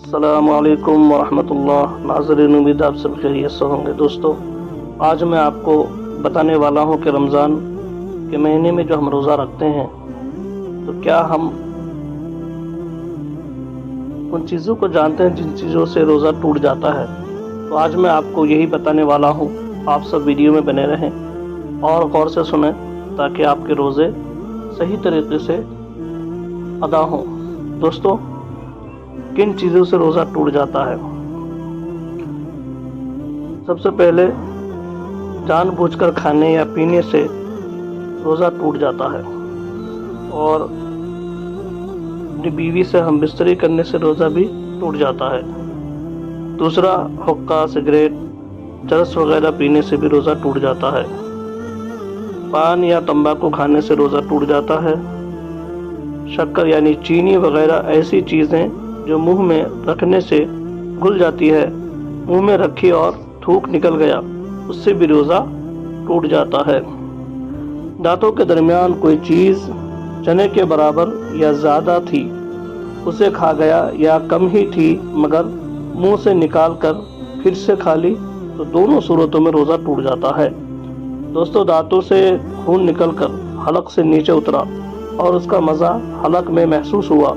السلام علیکم ورحمۃ اللہ ناظرین، امید آپ سب خیریت سے ہوں گے۔ دوستو، آج میں آپ کو بتانے والا ہوں کہ رمضان کے مہینے میں جو ہم روزہ رکھتے ہیں تو کیا ہم ان چیزوں کو جانتے ہیں جن چیزوں سے روزہ ٹوٹ جاتا ہے۔ تو آج میں آپ کو یہی بتانے والا ہوں۔ آپ سب ویڈیو میں بنے رہیں اور غور سے سنیں تاکہ آپ کے روزے صحیح طریقے سے ادا ہوں۔ دوستو، کن چیزوں سے روزہ ٹوٹ جاتا ہے؟ سب سے پہلے جان بوجھ کر کھانے یا پینے سے روزہ ٹوٹ جاتا ہے، اور اپنی بیوی سے ہم بستری کرنے سے روزہ بھی ٹوٹ جاتا ہے۔ دوسرا، حقہ، سگریٹ، چرس وغیرہ پینے سے بھی روزہ ٹوٹ جاتا ہے۔ پان یا تمباکو کھانے سے روزہ ٹوٹ جاتا ہے۔ شکر یعنی چینی وغیرہ ایسی چیزیں جو منہ میں رکھنے سے گھل جاتی ہے، منہ میں رکھی اور تھوک نکل گیا، اس سے بھی روزہ ٹوٹ جاتا ہے۔ دانتوں کے درمیان کوئی چیز چنے کے برابر یا زیادہ تھی، اسے کھا گیا، یا کم ہی تھی مگر منہ سے نکال کر پھر سے کھا لی، تو دونوں صورتوں میں روزہ ٹوٹ جاتا ہے۔ دوستو، دانتوں سے خون نکل کر حلق سے نیچے اترا اور اس کا مزہ حلق میں محسوس ہوا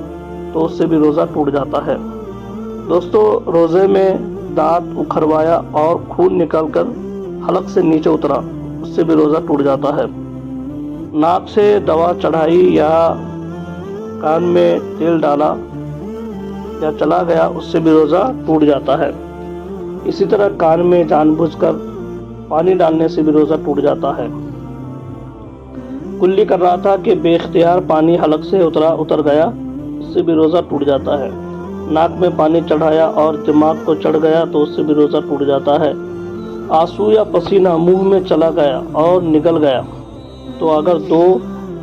تو اس سے بھی روزہ ٹوٹ جاتا ہے۔ دوستو، روزے میں دانت اکھروایا اور خون نکل کر حلق سے نیچے اترا، اس سے بھی روزہ ٹوٹ جاتا ہے۔ ناک سے دوا چڑھائی یا کان میں تیل ڈالا یا چلا گیا، اس سے بھی روزہ ٹوٹ جاتا ہے۔ اسی طرح کان میں جان بوجھ کر پانی ڈالنے سے بھی روزہ ٹوٹ جاتا ہے۔ کلی کر رہا تھا کہ بے اختیار پانی حلق سے اتر گیا، اس سے بھی روزہ ٹوٹ جاتا ہے۔ ناک میں پانی چڑھایا اور دماغ کو چڑھ گیا تو اس سے بھی روزہ ٹوٹ جاتا ہے۔ آنسو یا پسینہ منہ میں چلا گیا اور نکل گیا تو اگر 2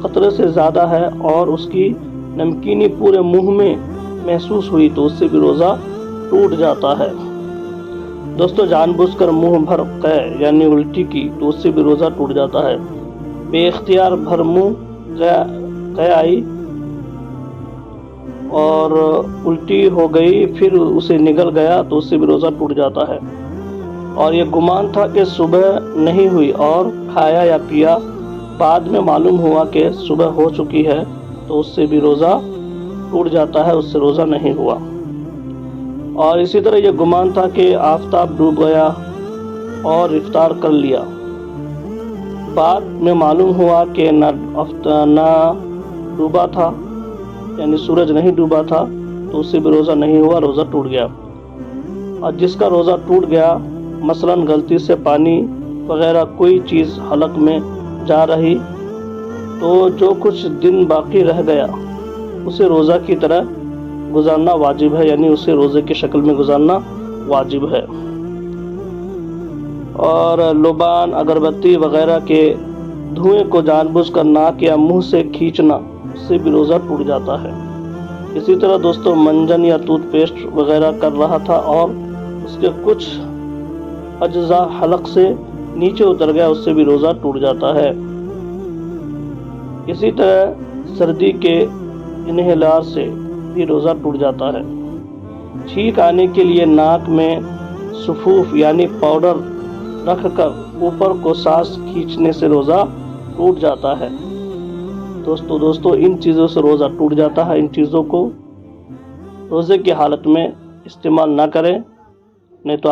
قطرے سے زیادہ ہے اور اس کی نمکینی پورے منہ میں محسوس ہوئی تو اس سے بھی روزہ ٹوٹ جاتا ہے۔ دوستو، جان بوجھ کر منہ بھر قے یعنی الٹی کی تو اس سے بھی روزہ ٹوٹ جاتا ہے۔ بے اختیار بھر منہ قے آئی اور الٹی ہو گئی پھر اسے نگل گیا تو اس سے بھی روزہ ٹوٹ جاتا ہے۔ اور یہ گمان تھا کہ صبح نہیں ہوئی اور کھایا یا پیا، بعد میں معلوم ہوا کہ صبح ہو چکی ہے تو اس سے بھی روزہ ٹوٹ جاتا ہے، اس سے روزہ نہیں ہوا۔ اور اسی طرح یہ گمان تھا کہ آفتاب ڈوب گیا اور افطار کر لیا، بعد میں معلوم ہوا کہ نہ ڈوبا تھا یعنی سورج نہیں ڈوبا تھا تو اس سے بھی روزہ نہیں ہوا، روزہ ٹوٹ گیا۔ اور جس کا روزہ ٹوٹ گیا، مثلاً غلطی سے پانی وغیرہ کوئی چیز حلق میں جا رہی تو جو کچھ دن باقی رہ گیا اسے روزہ کی طرح گزارنا واجب ہے، یعنی اسے روزے کی شکل میں گزارنا واجب ہے۔ اور لبان، اگربتی وغیرہ کے دھوئیں کو جان بوجھ کر ناک یا منہ سے کھینچنا، اس سے بھی روزہ ٹوٹ جاتا ہے۔ اسی طرح دوستو، منجن یا ٹوتھ پیسٹ وغیرہ کر رہا تھا اور اس کے کچھ اجزاء حلق سے نیچے اتر گیا، اس سے بھی روزہ ٹوٹ جاتا ہے۔ اسی طرح سردی کے انہیلر سے بھی روزہ ٹوٹ جاتا ہے۔ چھینک آنے کے لیے ناک میں سفوف یعنی پاؤڈر رکھ کر اوپر کو سانس کھینچنے سے روزہ ٹوٹ جاتا ہے۔ دوستو، ان چیزوں سے روزہ ٹوٹ جاتا ہے۔ ان چیزوں کو روزے کی حالت میں استعمال نہ کریں، نہیں تو